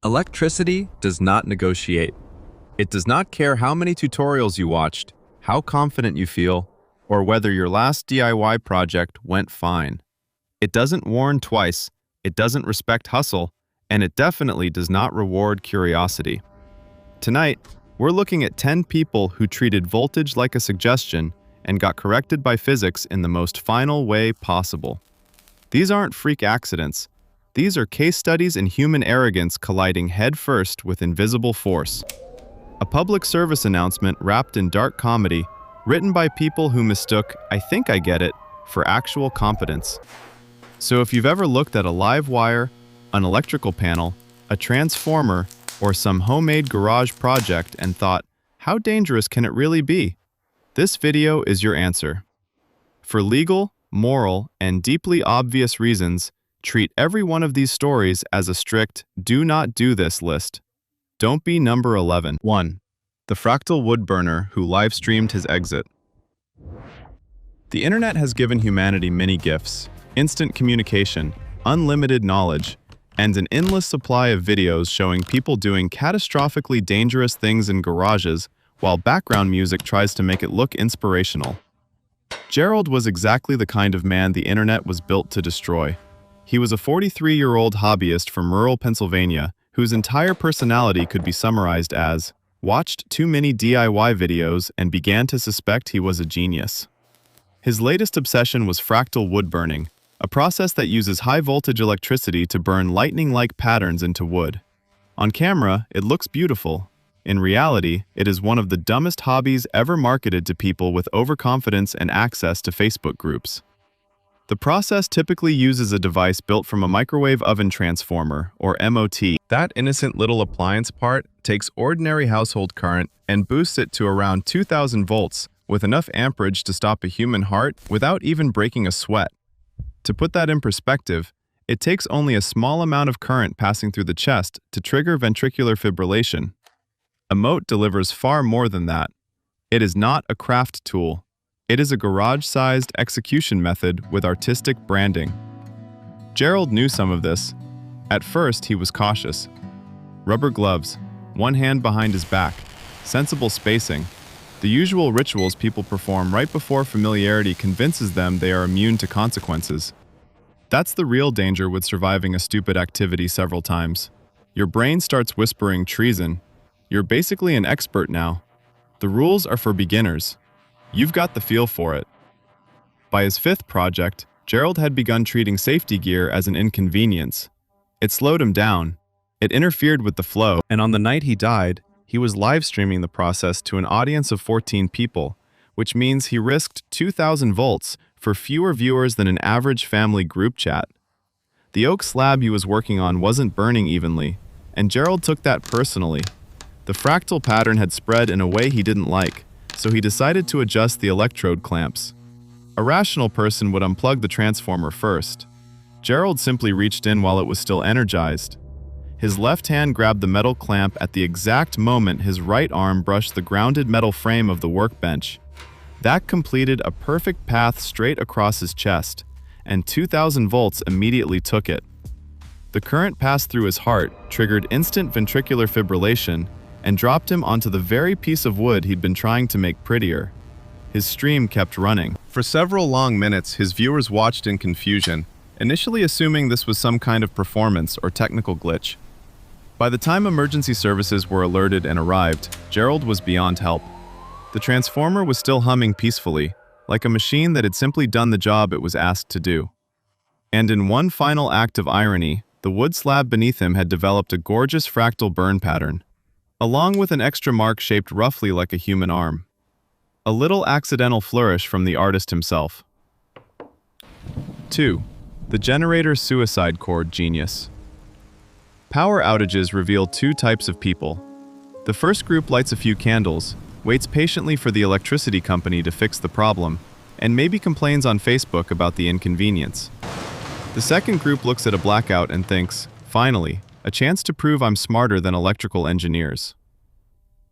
Electricity does not negotiate. It does not care how many tutorials you watched, how confident you feel, or whether your last DIY project went fine. It doesn't warn twice, it doesn't respect hustle, and it definitely does not reward curiosity. Tonight, we're looking at 10 people who treated voltage like a suggestion and got corrected by physics in the most final way possible. These aren't freak accidents. These are case studies in human arrogance colliding headfirst with invisible force. A public service announcement wrapped in dark comedy, written by people who mistook "I think I get it" for actual competence. So if you've ever looked at a live wire, an electrical panel, a transformer, or some homemade garage project and thought, how dangerous can it really be? This video is your answer. For legal, moral, and deeply obvious reasons, treat every one of these stories as a strict "do not do this" list. Don't be number 11. 1. The fractal wood burner who live-streamed his exit. The internet has given humanity many gifts: instant communication, unlimited knowledge, and an endless supply of videos showing people doing catastrophically dangerous things in garages while background music tries to make it look inspirational. Gerald was exactly the kind of man the internet was built to destroy. He was a 43-year-old hobbyist from rural Pennsylvania whose entire personality could be summarized as, watched too many DIY videos and began to suspect he was a genius. His latest obsession was fractal wood burning, a process that uses high-voltage electricity to burn lightning-like patterns into wood. On camera, it looks beautiful. In reality, it is one of the dumbest hobbies ever marketed to people with overconfidence and access to Facebook groups. The process typically uses a device built from a microwave oven transformer, or MOT. That innocent little appliance part takes ordinary household current and boosts it to around 2,000 volts, with enough amperage to stop a human heart without even breaking a sweat. To put that in perspective, it takes only a small amount of current passing through the chest to trigger ventricular fibrillation. A moat delivers far more than that. It is not a craft tool. It is a garage-sized execution method with artistic branding. Gerald knew some of this. At first, he was cautious. Rubber gloves, one hand behind his back, sensible spacing, the usual rituals people perform right before familiarity convinces them they are immune to consequences. That's the real danger with surviving a stupid activity several times. Your brain starts whispering treason. You're basically an expert now. The rules are for beginners. You've got the feel for it. By his fifth project, Gerald had begun treating safety gear as an inconvenience. It slowed him down. It interfered with the flow, and on the night he died, he was live streaming the process to an audience of 14 people, which means he risked 2,000 volts for fewer viewers than an average family group chat. The oak slab he was working on wasn't burning evenly, and Gerald took that personally. The fractal pattern had spread in a way he didn't like, so he decided to adjust the electrode clamps. A rational person would unplug the transformer first. Gerald simply reached in while it was still energized. His left hand grabbed the metal clamp at the exact moment his right arm brushed the grounded metal frame of the workbench. That completed a perfect path straight across his chest, and 2,000 volts immediately took it. The current passed through his heart, triggered instant ventricular fibrillation, and dropped him onto the very piece of wood he'd been trying to make prettier. His stream kept running. For several long minutes, his viewers watched in confusion, initially assuming this was some kind of performance or technical glitch. By the time emergency services were alerted and arrived, Gerald was beyond help. The transformer was still humming peacefully, like a machine that had simply done the job it was asked to do. And in one final act of irony, the wood slab beneath him had developed a gorgeous fractal burn pattern, along with an extra mark shaped roughly like a human arm. A little accidental flourish from the artist himself. 2. The generator suicide cord genius. Power outages reveal two types of people. The first group lights a few candles, waits patiently for the electricity company to fix the problem, and maybe complains on Facebook about the inconvenience. The second group looks at a blackout and thinks, finally, a chance to prove I'm smarter than electrical engineers.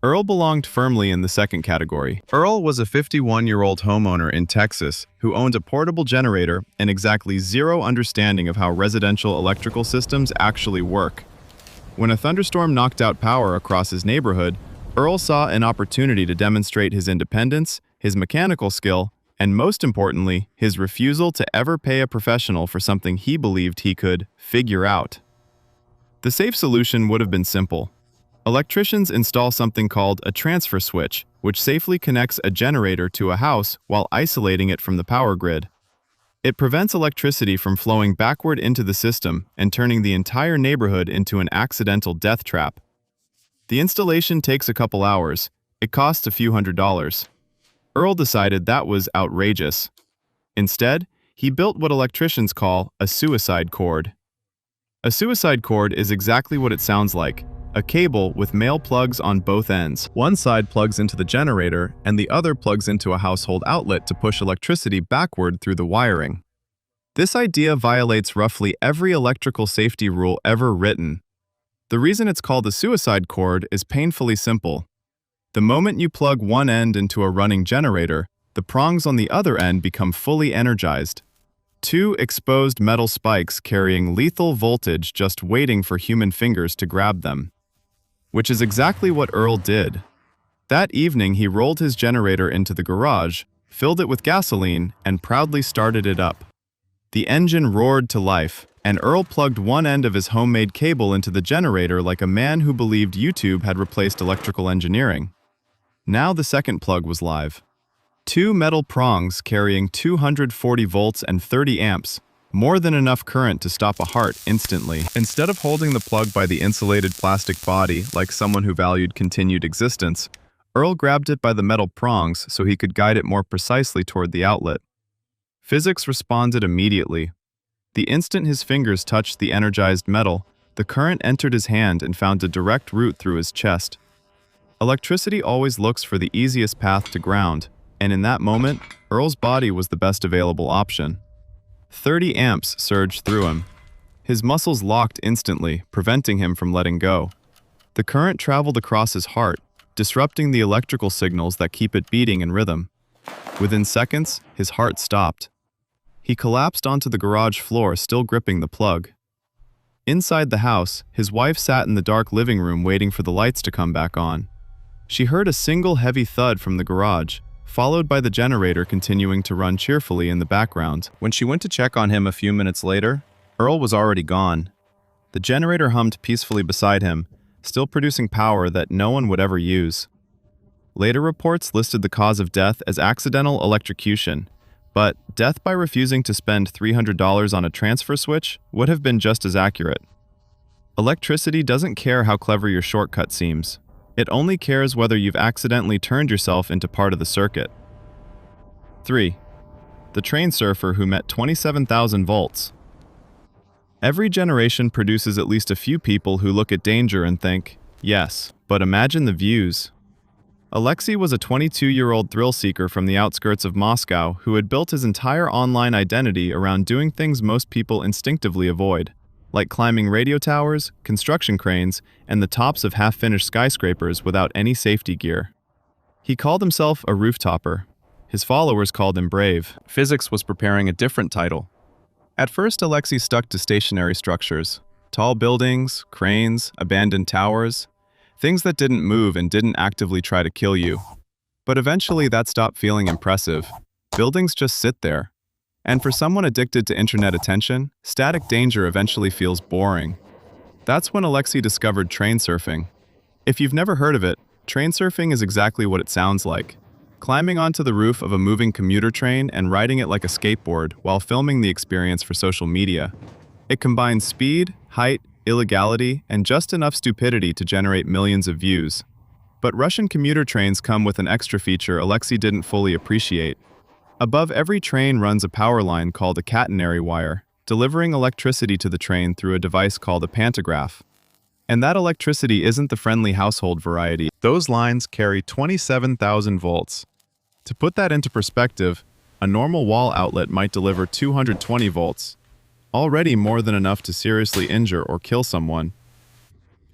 Earl belonged firmly in the second category. Earl was a 51-year-old homeowner in Texas who owned a portable generator and exactly zero understanding of how residential electrical systems actually work. When a thunderstorm knocked out power across his neighborhood, Earl saw an opportunity to demonstrate his independence, his mechanical skill, and most importantly, his refusal to ever pay a professional for something he believed he could figure out. The safe solution would have been simple. Electricians install something called a transfer switch, which safely connects a generator to a house while isolating it from the power grid. It prevents electricity from flowing backward into the system and turning the entire neighborhood into an accidental death trap. The installation takes a couple hours. It costs a few $100s. Earl decided that was outrageous. Instead, he built what electricians call a suicide cord. A suicide cord is exactly what it sounds like, a cable with male plugs on both ends. One side plugs into the generator, and the other plugs into a household outlet to push electricity backward through the wiring. This idea violates roughly every electrical safety rule ever written. The reason it's called a suicide cord is painfully simple. The moment you plug one end into a running generator, the prongs on the other end become fully energized. Two exposed metal spikes carrying lethal voltage just waiting for human fingers to grab them. Which is exactly what Earl did. That evening, he rolled his generator into the garage, filled it with gasoline, and proudly started it up. The engine roared to life, and Earl plugged one end of his homemade cable into the generator like a man who believed YouTube had replaced electrical engineering. Now the second plug was live. Two metal prongs carrying 240 volts and 30 amps, more than enough current to stop a heart instantly. Instead of holding the plug by the insulated plastic body like someone who valued continued existence, Earl grabbed it by the metal prongs so he could guide it more precisely toward the outlet. Physics responded immediately. The instant his fingers touched the energized metal, the current entered his hand and found a direct route through his chest. Electricity always looks for the easiest path to ground, and in that moment, Earl's body was the best available option. 30 amps surged through him. His muscles locked instantly, preventing him from letting go. The current traveled across his heart, disrupting the electrical signals that keep it beating in rhythm. Within seconds, his heart stopped. He collapsed onto the garage floor, still gripping the plug. Inside the house, his wife sat in the dark living room waiting for the lights to come back on. She heard a single heavy thud from the garage, followed by the generator continuing to run cheerfully in the background. When she went to check on him a few minutes later, Earl was already gone. The generator hummed peacefully beside him, still producing power that no one would ever use. Later reports listed the cause of death as accidental electrocution, but death by refusing to spend $300 on a transfer switch would have been just as accurate. Electricity doesn't care how clever your shortcut seems. It only cares whether you've accidentally turned yourself into part of the circuit. 3. The train surfer who met 27,000 volts. Every generation produces at least a few people who look at danger and think, yes, but imagine the views. Alexei was a 22-year-old thrill-seeker from the outskirts of Moscow who had built his entire online identity around doing things most people instinctively avoid, like climbing radio towers, construction cranes, and the tops of half-finished skyscrapers without any safety gear. He called himself a rooftopper. His followers called him brave. Physics was preparing a different title. At first, Alexei stuck to stationary structures, tall buildings, cranes, abandoned towers, things that didn't move and didn't actively try to kill you. But eventually that stopped feeling impressive. Buildings just sit there. And for someone addicted to internet attention, static danger eventually feels boring. That's when Alexei discovered train surfing. If you've never heard of it, train surfing is exactly what it sounds like. Climbing onto the roof of a moving commuter train and riding it like a skateboard while filming the experience for social media. It combines speed, height, illegality, and just enough stupidity to generate millions of views. But Russian commuter trains come with an extra feature Alexei didn't fully appreciate. Above every train runs a power line called a cautionary wire, delivering electricity to the train through a device called a pantograph. And that electricity isn't the friendly household variety. Those lines carry 27,000 volts. To put that into perspective, a normal wall outlet might deliver 220 volts, already more than enough to seriously injure or kill someone.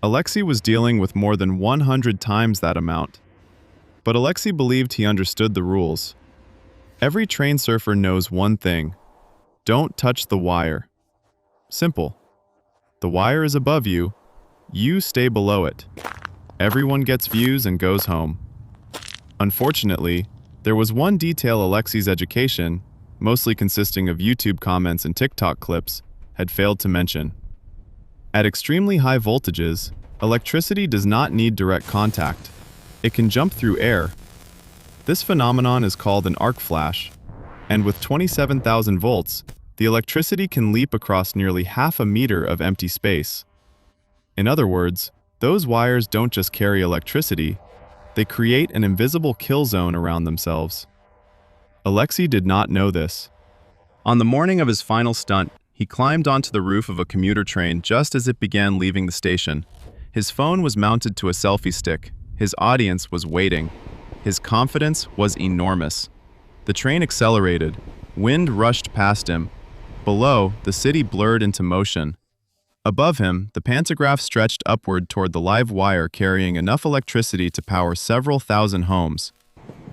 Alexei was dealing with more than 100 times that amount. But Alexei believed he understood the rules. Every train surfer knows one thing: don't touch the wire. Simple. The wire is above you. You stay below it. Everyone gets views and goes home. Unfortunately, there was one detail Alexi's education, mostly consisting of YouTube comments and TikTok clips, had failed to mention. At extremely high voltages, electricity does not need direct contact. It can jump through air. This phenomenon is called an arc flash, and with 27,000 volts, the electricity can leap across nearly half a meter of empty space. In other words, those wires don't just carry electricity, they create an invisible kill zone around themselves. Alexi did not know this. On the morning of his final stunt, he climbed onto the roof of a commuter train just as it began leaving the station. His phone was mounted to a selfie stick. His audience was waiting. His confidence was enormous. The train accelerated. Wind rushed past him. Below, the city blurred into motion. Above him, the pantograph stretched upward toward the live wire carrying enough electricity to power several thousand homes.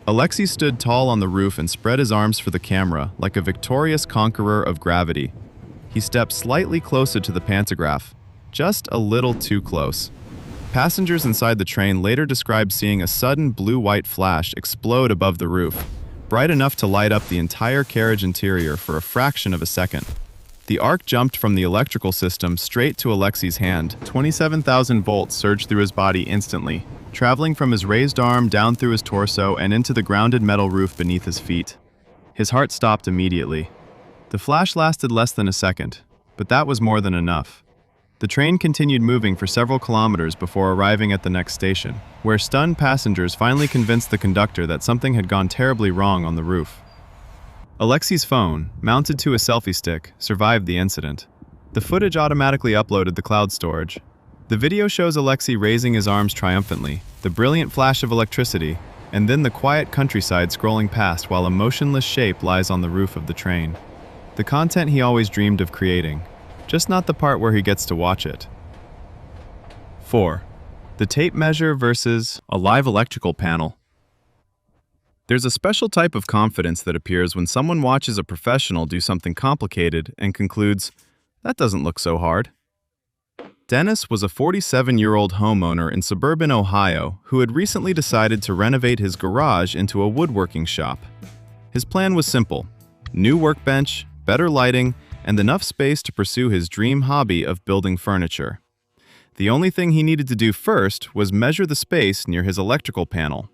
Alexi stood tall on the roof and spread his arms for the camera like a victorious conqueror of gravity. He stepped slightly closer to the pantograph, just a little too close. Passengers inside the train later described seeing a sudden blue-white flash explode above the roof, bright enough to light up the entire carriage interior for a fraction of a second. The arc jumped from the electrical system straight to Alexi's hand. 27,000 volts surged through his body instantly, traveling from his raised arm down through his torso and into the grounded metal roof beneath his feet. His heart stopped immediately. The flash lasted less than a second, but that was more than enough. The train continued moving for several kilometers before arriving at the next station, where stunned passengers finally convinced the conductor that something had gone terribly wrong on the roof. Alexi's phone, mounted to a selfie stick, survived the incident. The footage automatically uploaded to cloud storage. The video shows Alexi raising his arms triumphantly, the brilliant flash of electricity, and then the quiet countryside scrolling past while a motionless shape lies on the roof of the train. The content he always dreamed of creating, just not the part where he gets to watch it. 4. The tape measure versus a live electrical panel. There's a special type of confidence that appears when someone watches a professional do something complicated and concludes, "That doesn't look so hard." Dennis was a 47-year-old homeowner in suburban Ohio who had recently decided to renovate his garage into a woodworking shop. His plan was simple: new workbench, better lighting, and enough space to pursue his dream hobby of building furniture. The only thing he needed to do first was measure the space near his electrical panel.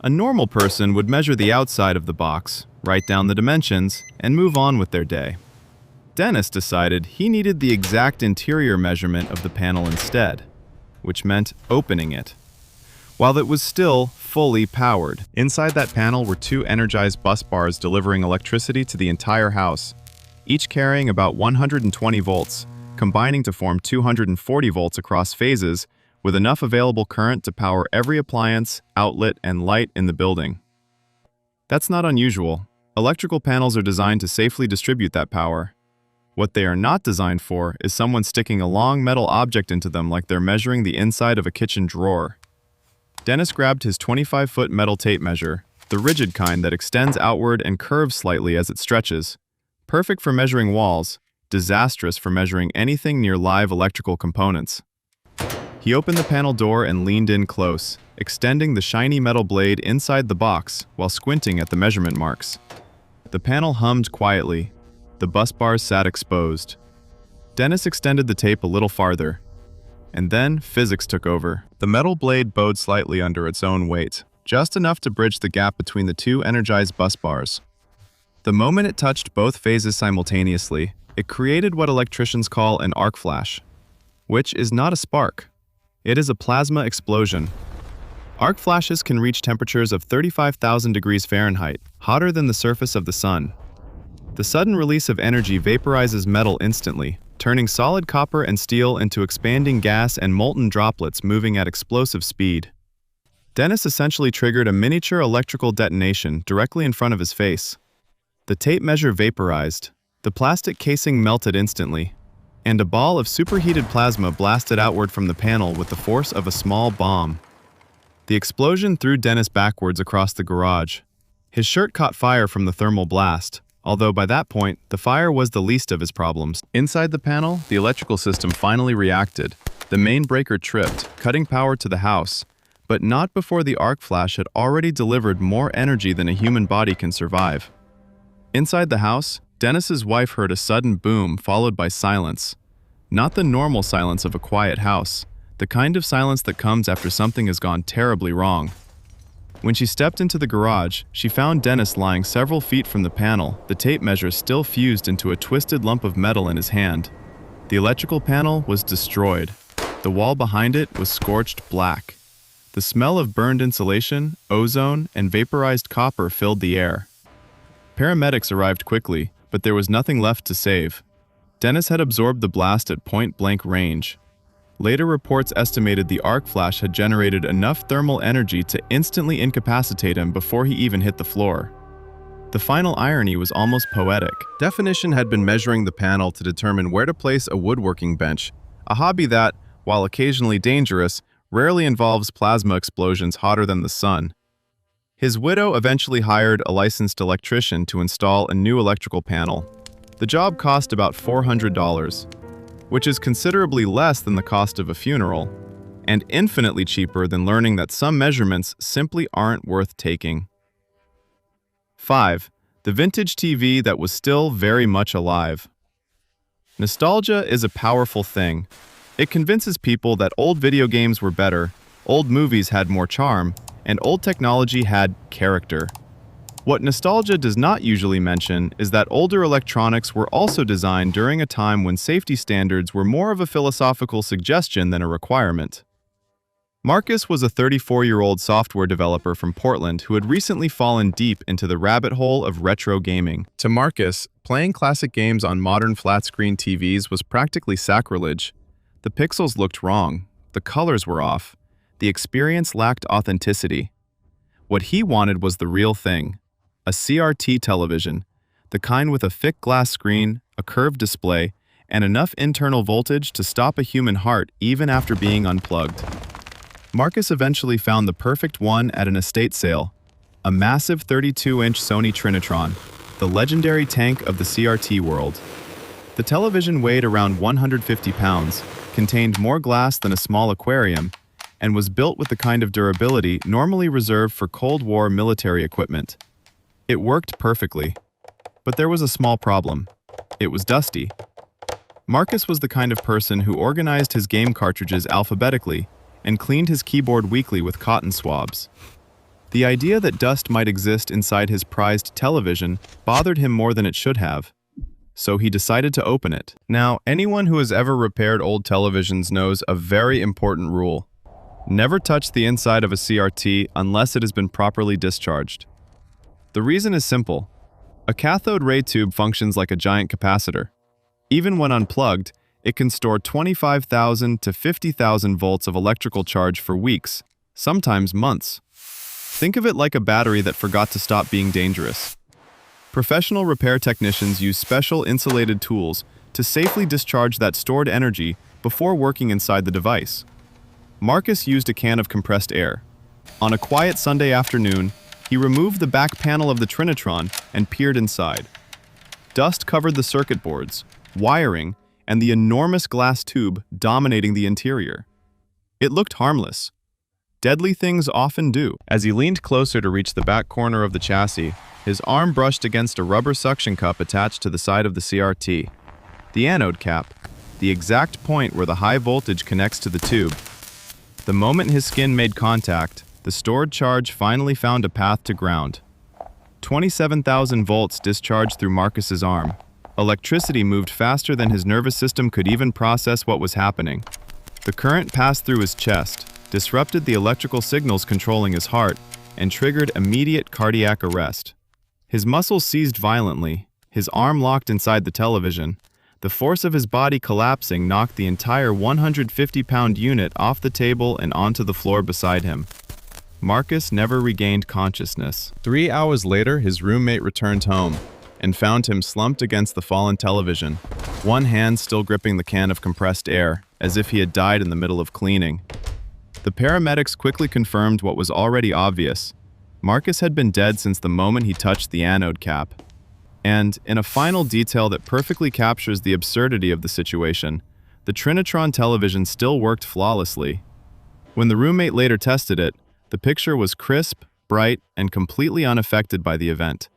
A normal person would measure the outside of the box, write down the dimensions, and move on with their day. Dennis decided he needed the exact interior measurement of the panel instead, which meant opening it. While it was still fully powered, inside that panel were 2 energized bus bars delivering electricity to the entire house, each carrying about 120 volts, combining to form 240 volts across phases, with enough available current to power every appliance, outlet, and light in the building. That's not unusual. Electrical panels are designed to safely distribute that power. What they are not designed for is someone sticking a long metal object into them like they're measuring the inside of a kitchen drawer. Dennis grabbed his 25-foot metal tape measure, the rigid kind that extends outward and curves slightly as it stretches. Perfect for measuring walls, disastrous for measuring anything near live electrical components. He opened the panel door and leaned in close, extending the shiny metal blade inside the box while squinting at the measurement marks. The panel hummed quietly. The bus bars sat exposed. Dennis extended the tape a little farther, and then physics took over. The metal blade bowed slightly under its own weight, just enough to bridge the gap between the 2 energized bus bars. The moment it touched both phases simultaneously, it created what electricians call an arc flash, which is not a spark. It is a plasma explosion. Arc flashes can reach temperatures of 35,000 degrees Fahrenheit, hotter than the surface of the sun. The sudden release of energy vaporizes metal instantly, turning solid copper and steel into expanding gas and molten droplets moving at explosive speed. Dennis essentially triggered a miniature electrical detonation directly in front of his face. The tape measure vaporized, the plastic casing melted instantly, and a ball of superheated plasma blasted outward from the panel with the force of a small bomb. The explosion threw Dennis backwards across the garage. His shirt caught fire from the thermal blast, although by that point, the fire was the least of his problems. Inside the panel, the electrical system finally reacted. The main breaker tripped, cutting power to the house, but not before the arc flash had already delivered more energy than a human body can survive. Inside the house, Dennis's wife heard a sudden boom followed by silence. Not the normal silence of a quiet house, the kind of silence that comes after something has gone terribly wrong. When she stepped into the garage, she found Dennis lying several feet from the panel, the tape measure still fused into a twisted lump of metal in his hand. The electrical panel was destroyed. The wall behind it was scorched black. The smell of burned insulation, ozone, and vaporized copper filled the air. Paramedics arrived quickly, but there was nothing left to save. Dennis had absorbed the blast at point-blank range. Later reports estimated the arc flash had generated enough thermal energy to instantly incapacitate him before he even hit the floor. The final irony was almost poetic. Definition had been measuring the panel to determine where to place a woodworking bench, a hobby that, while occasionally dangerous, rarely involves plasma explosions hotter than the sun. His widow eventually hired a licensed electrician to install a new electrical panel. The job cost about $400, which is considerably less than the cost of a funeral, and infinitely cheaper than learning that some measurements simply aren't worth taking. 5. The vintage TV that was still very much alive. Nostalgia is a powerful thing. It convinces people that old video games were better, old movies had more charm, and old technology had character. What nostalgia does not usually mention is that older electronics were also designed during a time when safety standards were more of a philosophical suggestion than a requirement. Marcus was a 34-year-old software developer from Portland who had recently fallen deep into the rabbit hole of retro gaming. To Marcus, playing classic games on modern flat-screen TVs was practically sacrilege. The pixels looked wrong, the colors were off, the experience lacked authenticity. What he wanted was the real thing. A CRT television, the kind with a thick glass screen, a curved display, and enough internal voltage to stop a human heart even after being unplugged. Marcus eventually found the perfect one at an estate sale, a massive 32-inch Sony Trinitron, the legendary tank of the CRT world. The television weighed around 150 pounds, contained more glass than a small aquarium, and was built with the kind of durability normally reserved for Cold War military equipment. It worked perfectly, but there was a small problem. It was dusty. Marcus was the kind of person who organized his game cartridges alphabetically and cleaned his keyboard weekly with cotton swabs. The idea that dust might exist inside his prized television bothered him more than it should have, so he decided to open it. Now, anyone who has ever repaired old televisions knows a very important rule. Never touch the inside of a CRT unless it has been properly discharged. The reason is simple. A cathode ray tube functions like a giant capacitor. Even when unplugged, it can store 25,000 to 50,000 volts of electrical charge for weeks, sometimes months. Think of it like a battery that forgot to stop being dangerous. Professional repair technicians use special insulated tools to safely discharge that stored energy before working inside the device. Marcus used a can of compressed air. On a quiet Sunday afternoon, he removed the back panel of the Trinitron and peered inside. Dust covered the circuit boards, wiring, and the enormous glass tube dominating the interior. It looked harmless. Deadly things often do. As he leaned closer to reach the back corner of the chassis, his arm brushed against a rubber suction cup attached to the side of the CRT. The anode cap, the exact point where the high voltage connects to the tube. The moment his skin made contact, the stored charge finally found a path to ground. 27,000 volts discharged through Marcus's arm. Electricity moved faster than his nervous system could even process what was happening. The current passed through his chest, disrupted the electrical signals controlling his heart, and triggered immediate cardiac arrest. His muscles seized violently, his arm locked inside the television. The force of his body collapsing knocked the entire 150-pound unit off the table and onto the floor beside him. Marcus never regained consciousness. 3 hours later, his roommate returned home and found him slumped against the fallen television, one hand still gripping the can of compressed air, as if he had died in the middle of cleaning. The paramedics quickly confirmed what was already obvious. Marcus had been dead since the moment he touched the anode cap. And, in a final detail that perfectly captures the absurdity of the situation, the Trinitron television still worked flawlessly. When the roommate later tested it, the picture was crisp, bright, and completely unaffected by the event,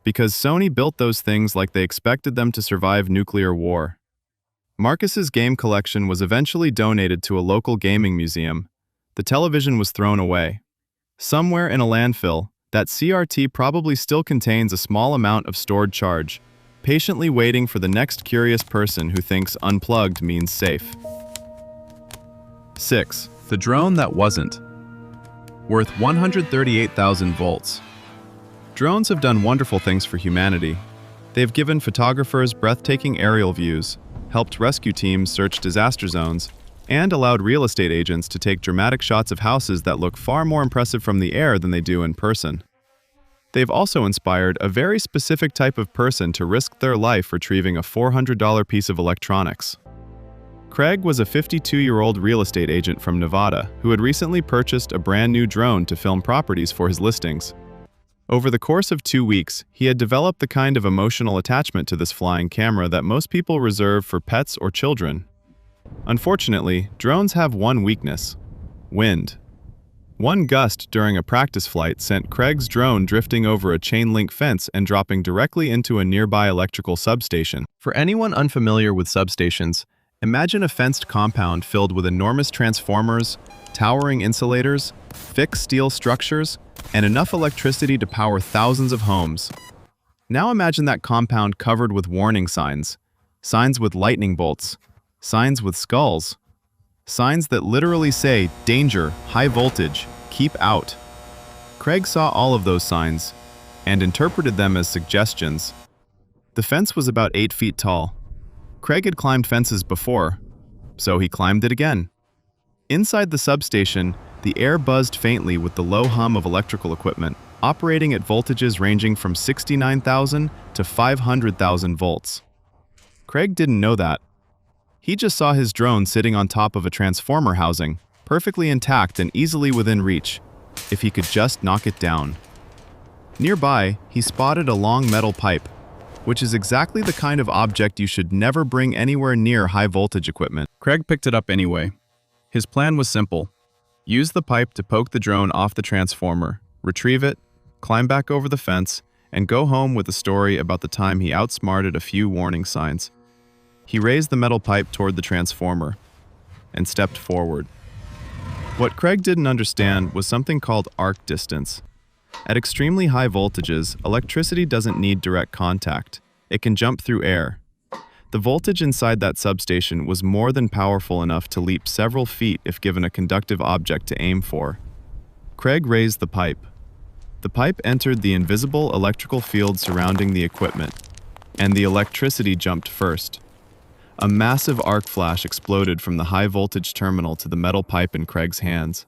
because Sony built those things like they expected them to survive nuclear war. Marcus's game collection was eventually donated to a local gaming museum. The television was thrown away. Somewhere in a landfill, that CRT probably still contains a small amount of stored charge, patiently waiting for the next curious person who thinks unplugged means safe. 6. The drone that wasn't. Worth 138,000 volts. Drones have done wonderful things for humanity. They've given photographers breathtaking aerial views, helped rescue teams search disaster zones, and allowed real estate agents to take dramatic shots of houses that look far more impressive from the air than they do in person. They've also inspired a very specific type of person to risk their life retrieving a $400 piece of electronics. Craig was a 52-year-old real estate agent from Nevada who had recently purchased a brand new drone to film properties for his listings. Over the course of 2 weeks, he had developed the kind of emotional attachment to this flying camera that most people reserve for pets or children. Unfortunately, drones have one weakness: wind. One gust during a practice flight sent Craig's drone drifting over a chain-link fence and dropping directly into a nearby electrical substation. For anyone unfamiliar with substations, imagine a fenced compound filled with enormous transformers, towering insulators, fixed steel structures, and enough electricity to power thousands of homes. Now imagine that compound covered with warning signs, signs with lightning bolts, signs with skulls, signs that literally say, "Danger, high voltage, keep out." Craig saw all of those signs and interpreted them as suggestions. The fence was about 8 feet tall. Craig had climbed fences before, so he climbed it again. Inside the substation, the air buzzed faintly with the low hum of electrical equipment, operating at voltages ranging from 69,000 to 500,000 volts. Craig didn't know that. He just saw his drone sitting on top of a transformer housing, perfectly intact and easily within reach, if he could just knock it down. Nearby, he spotted a long metal pipe, which is exactly the kind of object you should never bring anywhere near high-voltage equipment. Craig picked it up anyway. His plan was simple: use the pipe to poke the drone off the transformer, retrieve it, climb back over the fence, and go home with a story about the time he outsmarted a few warning signs. He raised the metal pipe toward the transformer and stepped forward. What Craig didn't understand was something called arc distance. At extremely high voltages, electricity doesn't need direct contact. It can jump through air. The voltage inside that substation was more than powerful enough to leap several feet if given a conductive object to aim for. Craig raised the pipe. The pipe entered the invisible electrical field surrounding the equipment, and the electricity jumped first. A massive arc flash exploded from the high-voltage terminal to the metal pipe in Craig's hands.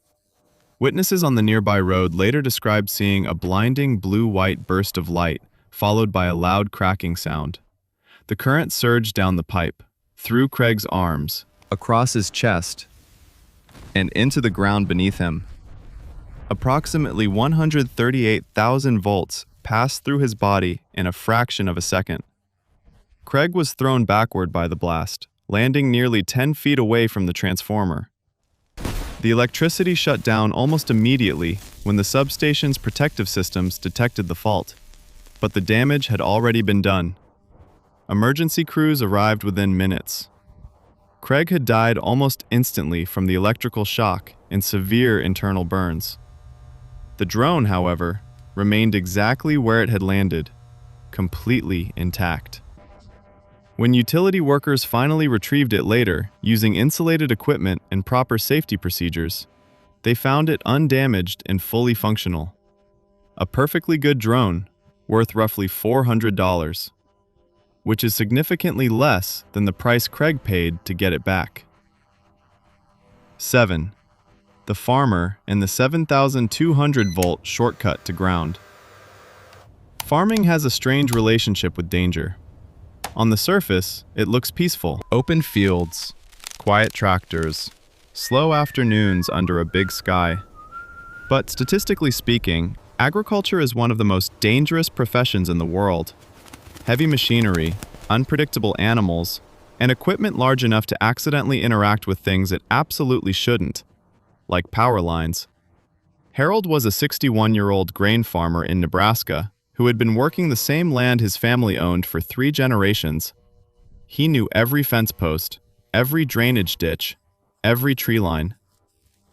Witnesses on the nearby road later described seeing a blinding blue-white burst of light, followed by a loud cracking sound. The current surged down the pipe, through Craig's arms, across his chest, and into the ground beneath him. Approximately 138,000 volts passed through his body in a fraction of a second. Craig was thrown backward by the blast, landing nearly 10 feet away from the transformer. The electricity shut down almost immediately when the substation's protective systems detected the fault, but the damage had already been done. Emergency crews arrived within minutes. Craig had died almost instantly from the electrical shock and severe internal burns. The drone, however, remained exactly where it had landed, completely intact. When utility workers finally retrieved it later, using insulated equipment and proper safety procedures, they found it undamaged and fully functional. A perfectly good drone, worth roughly $400, which is significantly less than the price Craig paid to get it back. 7. The farmer and the 7,200-volt shortcut to ground. Farming has a strange relationship with danger. On the surface, it looks peaceful. Open fields, quiet tractors, slow afternoons under a big sky. But statistically speaking, agriculture is one of the most dangerous professions in the world. Heavy machinery, unpredictable animals, and equipment large enough to accidentally interact with things it absolutely shouldn't, like power lines. Harold was a 61-year-old grain farmer in Nebraska who had been working the same land his family owned for 3 generations. He knew every fence post, every drainage ditch, every tree line.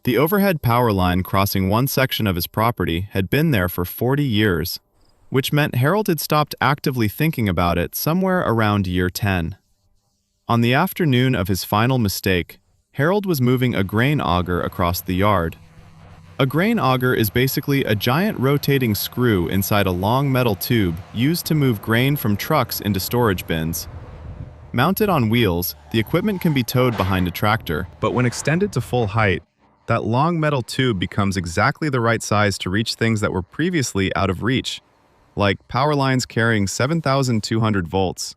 The overhead power line crossing one section of his property had been there for 40 years, which meant Harold had stopped actively thinking about it somewhere around year 10. On the afternoon of his final mistake, Harold was moving a grain auger across the yard. A grain auger is basically a giant rotating screw inside a long metal tube used to move grain from trucks into storage bins. Mounted on wheels, the equipment can be towed behind a tractor, but when extended to full height, that long metal tube becomes exactly the right size to reach things that were previously out of reach, like power lines carrying 7,200 volts.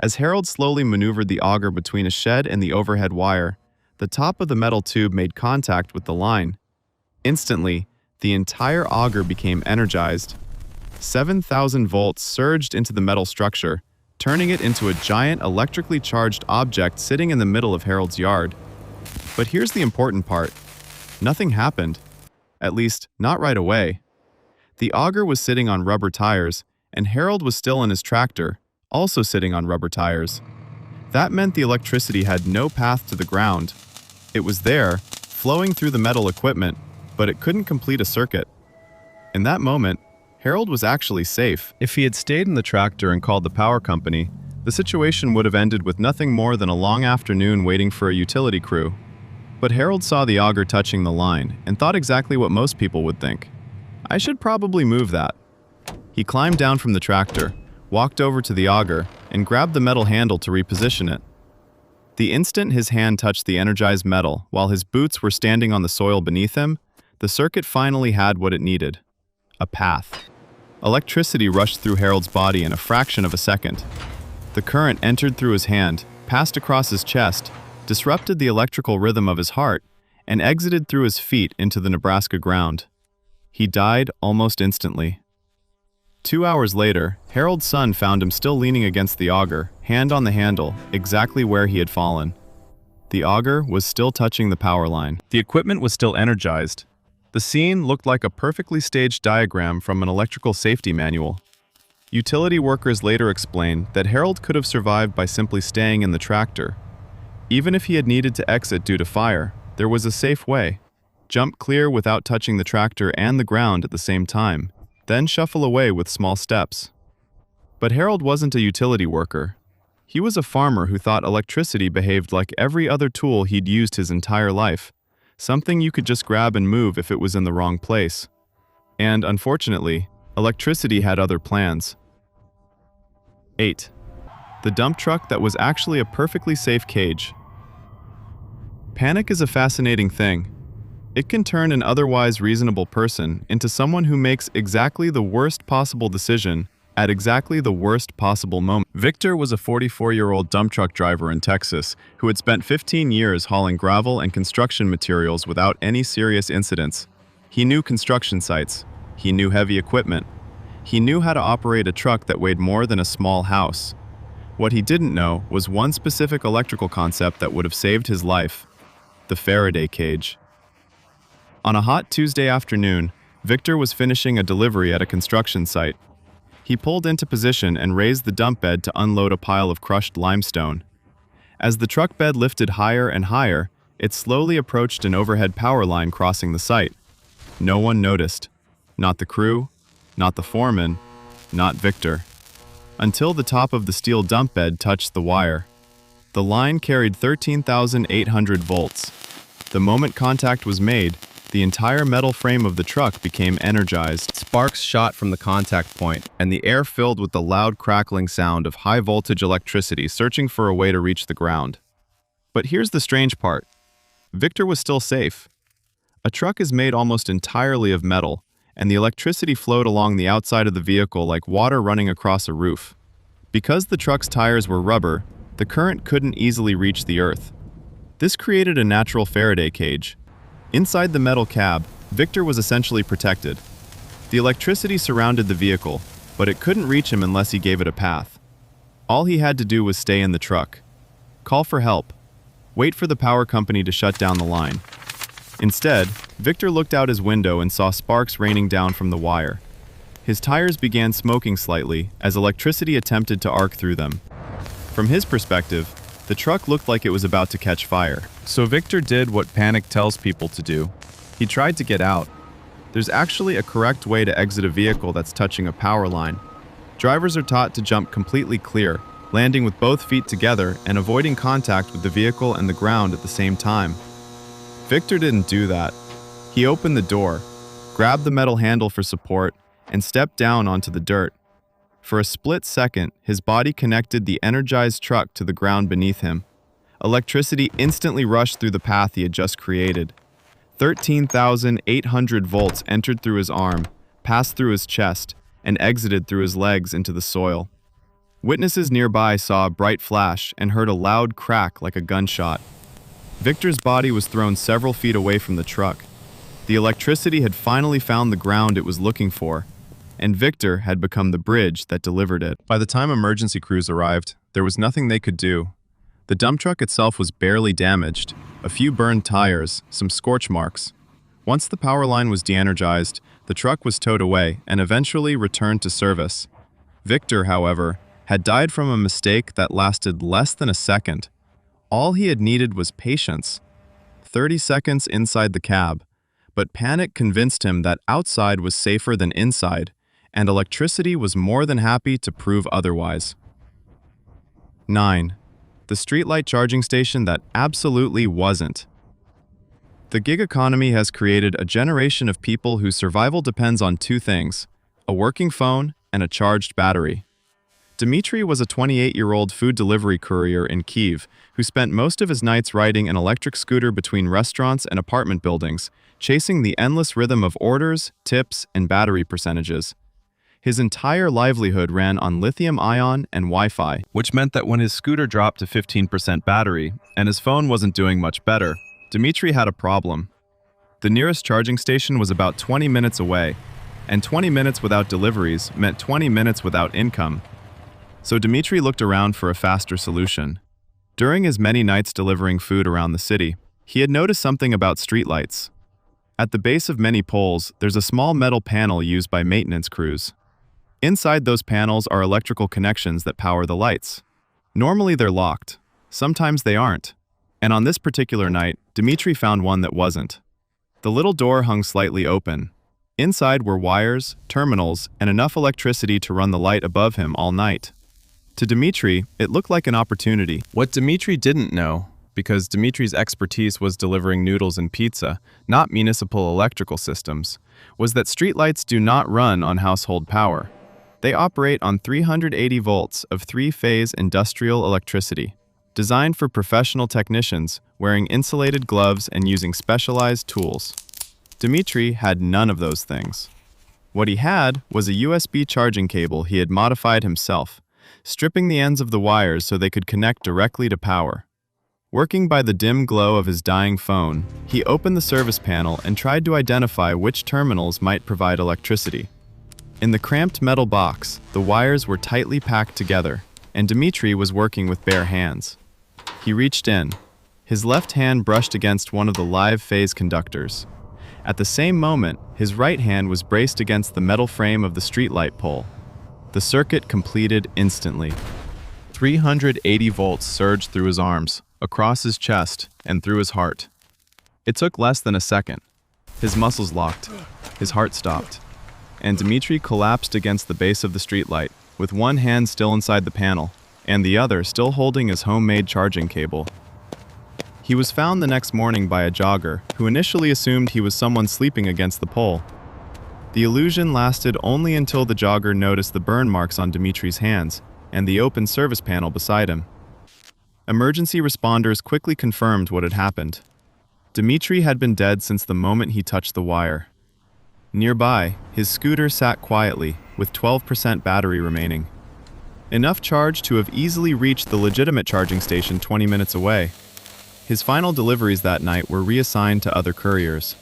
As Harold slowly maneuvered the auger between a shed and the overhead wire, the top of the metal tube made contact with the line. Instantly, the entire auger became energized. 7,000 volts surged into the metal structure, turning it into a giant electrically charged object sitting in the middle of Harold's yard. But here's the important part. Nothing happened. At least, not right away. The auger was sitting on rubber tires, and Harold was still in his tractor, also sitting on rubber tires. That meant the electricity had no path to the ground. It was there, flowing through the metal equipment, but it couldn't complete a circuit. In that moment, Harold was actually safe. If he had stayed in the tractor and called the power company, the situation would have ended with nothing more than a long afternoon waiting for a utility crew. But Harold saw the auger touching the line and thought exactly what most people would think. I should probably move that. He climbed down from the tractor, walked over to the auger, and grabbed the metal handle to reposition it. The instant his hand touched the energized metal while his boots were standing on the soil beneath him, the circuit finally had what it needed: a path. Electricity rushed through Harold's body in a fraction of a second. The current entered through his hand, passed across his chest, disrupted the electrical rhythm of his heart, and exited through his feet into the Nebraska ground. He died almost instantly. 2 hours later, Harold's son found him still leaning against the auger, hand on the handle, exactly where he had fallen. The auger was still touching the power line. The equipment was still energized. The scene looked like a perfectly staged diagram from an electrical safety manual. Utility workers later explained that Harold could have survived by simply staying in the tractor. Even if he had needed to exit due to fire, there was a safe way. Jump clear without touching the tractor and the ground at the same time, then shuffle away with small steps. But Harold wasn't a utility worker. He was a farmer who thought electricity behaved like every other tool he'd used his entire life, something you could just grab and move if it was in the wrong place. And, unfortunately, electricity had other plans. 8. The dump truck that was actually a perfectly safe cage. Panic is a fascinating thing. It can turn an otherwise reasonable person into someone who makes exactly the worst possible decision at exactly the worst possible moment. Victor was a 44-year-old dump truck driver in Texas who had spent 15 years hauling gravel and construction materials without any serious incidents. He knew construction sites. He knew heavy equipment. He knew how to operate a truck that weighed more than a small house. What he didn't know was one specific electrical concept that would have saved his life: the Faraday cage. On a hot Tuesday afternoon, Victor was finishing a delivery at a construction site. He pulled into position and raised the dump bed to unload a pile of crushed limestone. As the truck bed lifted higher and higher, it slowly approached an overhead power line crossing the site. No one noticed. Not the crew, not the foreman, not Victor. Until the top of the steel dump bed touched the wire. The line carried 13,800 volts. The moment contact was made, the entire metal frame of the truck became energized. Sparks shot from the contact point, and the air filled with the loud crackling sound of high-voltage electricity searching for a way to reach the ground. But here's the strange part. Victor was still safe. A truck is made almost entirely of metal, and the electricity flowed along the outside of the vehicle like water running across a roof. Because the truck's tires were rubber, the current couldn't easily reach the earth. This created a natural Faraday cage. Inside the metal cab, Victor was essentially protected. The electricity surrounded the vehicle, but it couldn't reach him unless he gave it a path. All he had to do was stay in the truck. call for help, wait for the power company to shut down the line. Instead, Victor looked out his window and saw sparks raining down from the wire. His tires began smoking slightly as electricity attempted to arc through them. From his perspective, the truck looked like it was about to catch fire. So Victor did what panic tells people to do. He tried to get out. There's actually a correct way to exit a vehicle that's touching a power line. Drivers are taught to jump completely clear, landing with both feet together and avoiding contact with the vehicle and the ground at the same time. Victor didn't do that. He opened the door, grabbed the metal handle for support, and stepped down onto the dirt. For a split second, his body connected the energized truck to the ground beneath him. Electricity instantly rushed through the path he had just created. 13,800 volts entered through his arm, passed through his chest, and exited through his legs into the soil. Witnesses nearby saw a bright flash and heard a loud crack like a gunshot. Victor's body was thrown several feet away from the truck. The electricity had finally found the ground it was looking for, and Victor had become the bridge that delivered it. By the time emergency crews arrived, there was nothing they could do. The dump truck itself was barely damaged, a few burned tires, some scorch marks. Once the power line was de-energized, the truck was towed away and eventually returned to service. Victor, however, had died from a mistake that lasted less than a second. All he had needed was patience. 30 seconds inside the cab, but panic convinced him that outside was safer than inside, and electricity was more than happy to prove otherwise. 9. The streetlight charging station that absolutely wasn't. The gig economy has created a generation of people whose survival depends on two things: a working phone and a charged battery. Dmitry was a 28-year-old food delivery courier in Kyiv who spent most of his nights riding an electric scooter between restaurants and apartment buildings, chasing the endless rhythm of orders, tips, and battery percentages. His entire livelihood ran on lithium-ion and Wi-Fi, which meant that when his scooter dropped to 15% battery and his phone wasn't doing much better, Dmitry had a problem. The nearest charging station was about 20 minutes away, and 20 minutes without deliveries meant 20 minutes without income. So Dmitry looked around for a faster solution. During his many nights delivering food around the city, he had noticed something about streetlights. At the base of many poles, there's a small metal panel used by maintenance crews. Inside those panels are electrical connections that power the lights. Normally they're locked. Sometimes they aren't. And on this particular night, Dmitry found one that wasn't. The little door hung slightly open. Inside were wires, terminals, and enough electricity to run the light above him all night. To Dmitry, it looked like an opportunity. What Dmitry didn't know, because Dmitry's expertise was delivering noodles and pizza, not municipal electrical systems, was that streetlights do not run on household power. They operate on 380 volts of three-phase industrial electricity, designed for professional technicians wearing insulated gloves and using specialized tools. Dmitry had none of those things. What he had was a USB charging cable he had modified himself, stripping the ends of the wires so they could connect directly to power. Working by the dim glow of his dying phone, he opened the service panel and tried to identify which terminals might provide electricity. In the cramped metal box, the wires were tightly packed together, and Dmitry was working with bare hands. He reached in. His left hand brushed against one of the live phase conductors. At the same moment, his right hand was braced against the metal frame of the streetlight pole. The circuit completed instantly. 380 volts surged through his arms, across his chest, and through his heart. It took less than a second. His muscles locked. His heart stopped. And Dmitry collapsed against the base of the streetlight, with one hand still inside the panel, and the other still holding his homemade charging cable. He was found the next morning by a jogger, who initially assumed he was someone sleeping against the pole. The illusion lasted only until the jogger noticed the burn marks on Dmitry's hands and the open service panel beside him. Emergency responders quickly confirmed what had happened. Dmitry had been dead since the moment he touched the wire. Nearby, his scooter sat quietly, with 12% battery remaining. Enough charge to have easily reached the legitimate charging station 20 minutes away. His final deliveries that night were reassigned to other couriers.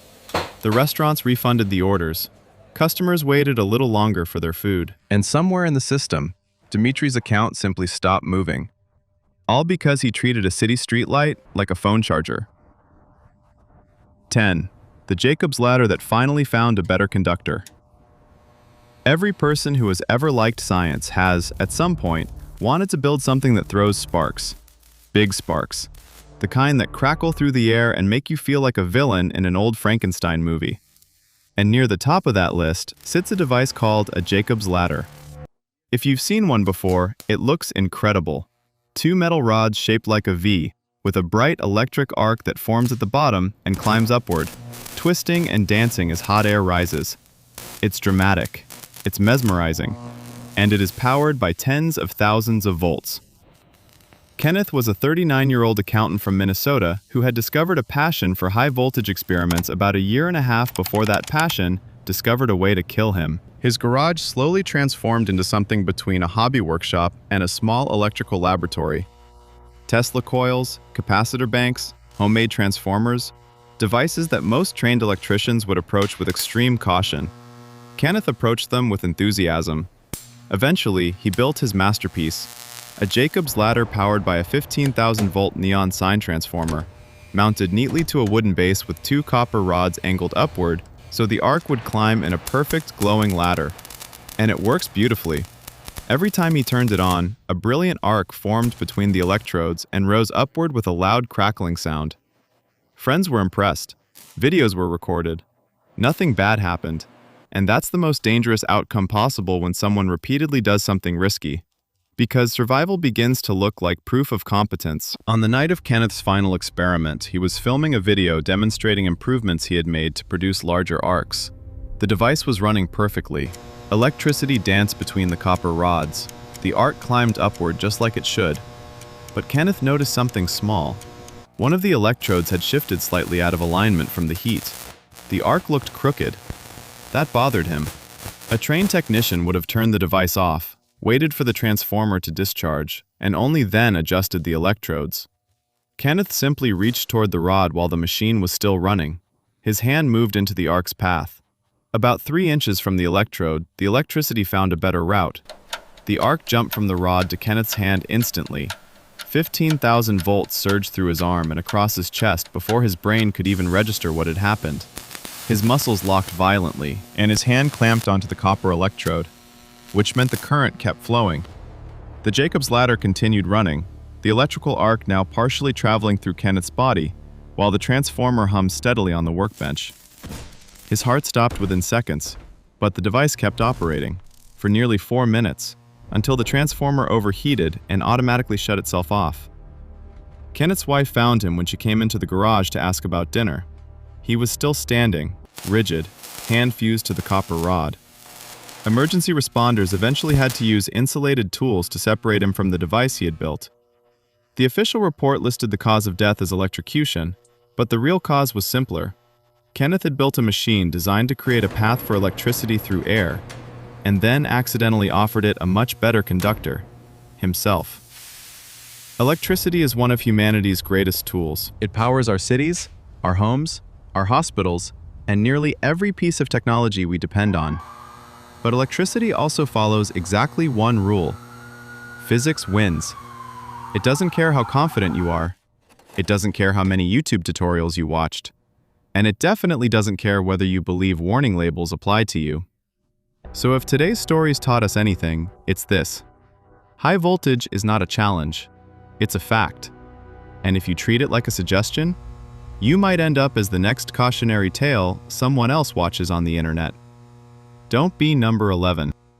The restaurants refunded the orders. Customers waited a little longer for their food. And somewhere in the system, Dmitry's account simply stopped moving. All because he treated a city streetlight like a phone charger. 10. The Jacob's ladder that finally found a better conductor. Every person who has ever liked science has, at some point, wanted to build something that throws sparks. Big sparks. The kind that crackle through the air and make you feel like a villain in an old Frankenstein movie. And near the top of that list sits a device called a Jacob's ladder. If you've seen one before, it looks incredible. Two metal rods shaped like a V, with a bright electric arc that forms at the bottom and climbs upward, twisting and dancing as hot air rises. It's dramatic, it's mesmerizing, and it is powered by tens of thousands of volts. Kenneth was a 39-year-old accountant from Minnesota who had discovered a passion for high-voltage experiments about a year and a half before that passion discovered a way to kill him. His garage slowly transformed into something between a hobby workshop and a small electrical laboratory. Tesla coils, capacitor banks, homemade transformers, devices that most trained electricians would approach with extreme caution. Kenneth approached them with enthusiasm. Eventually, he built his masterpiece, a Jacob's ladder powered by a 15,000-volt neon sign transformer, mounted neatly to a wooden base with two copper rods angled upward so the arc would climb in a perfect glowing ladder. And it works beautifully. Every time he turned it on, a brilliant arc formed between the electrodes and rose upward with a loud crackling sound. Friends were impressed. Videos were recorded. Nothing bad happened. And that's the most dangerous outcome possible when someone repeatedly does something risky. Because survival begins to look like proof of competence. On the night of Kenneth's final experiment, he was filming a video demonstrating improvements he had made to produce larger arcs. The device was running perfectly. Electricity danced between the copper rods. The arc climbed upward just like it should. But Kenneth noticed something small. One of the electrodes had shifted slightly out of alignment from the heat. The arc looked crooked. That bothered him. A trained technician would have turned the device off, waited for the transformer to discharge, and only then adjusted the electrodes. Kenneth simply reached toward the rod while the machine was still running. His hand moved into the arc's path. About 3 inches from the electrode, the electricity found a better route. The arc jumped from the rod to Kenneth's hand instantly. 15,000 volts surged through his arm and across his chest before his brain could even register what had happened. His muscles locked violently, and his hand clamped onto the copper electrode, which meant the current kept flowing. The Jacob's ladder continued running, the electrical arc now partially traveling through Kenneth's body, while the transformer hummed steadily on the workbench. His heart stopped within seconds, but the device kept operating, for nearly 4 minutes, until the transformer overheated and automatically shut itself off. Kenneth's wife found him when she came into the garage to ask about dinner. He was still standing, rigid, hand fused to the copper rod. Emergency responders eventually had to use insulated tools to separate him from the device he had built. The official report listed the cause of death as electrocution, but the real cause was simpler. Kenneth had built a machine designed to create a path for electricity through air, and then accidentally offered it a much better conductor, himself. Electricity is one of humanity's greatest tools. It powers our cities, our homes, our hospitals, and nearly every piece of technology we depend on. But electricity also follows exactly one rule. Physics wins. It doesn't care how confident you are. It doesn't care how many YouTube tutorials you watched. And it definitely doesn't care whether you believe warning labels apply to you. So if today's stories taught us anything, it's this. High voltage is not a challenge. It's a fact. And if you treat it like a suggestion, you might end up as the next cautionary tale someone else watches on the internet. Don't be number 11.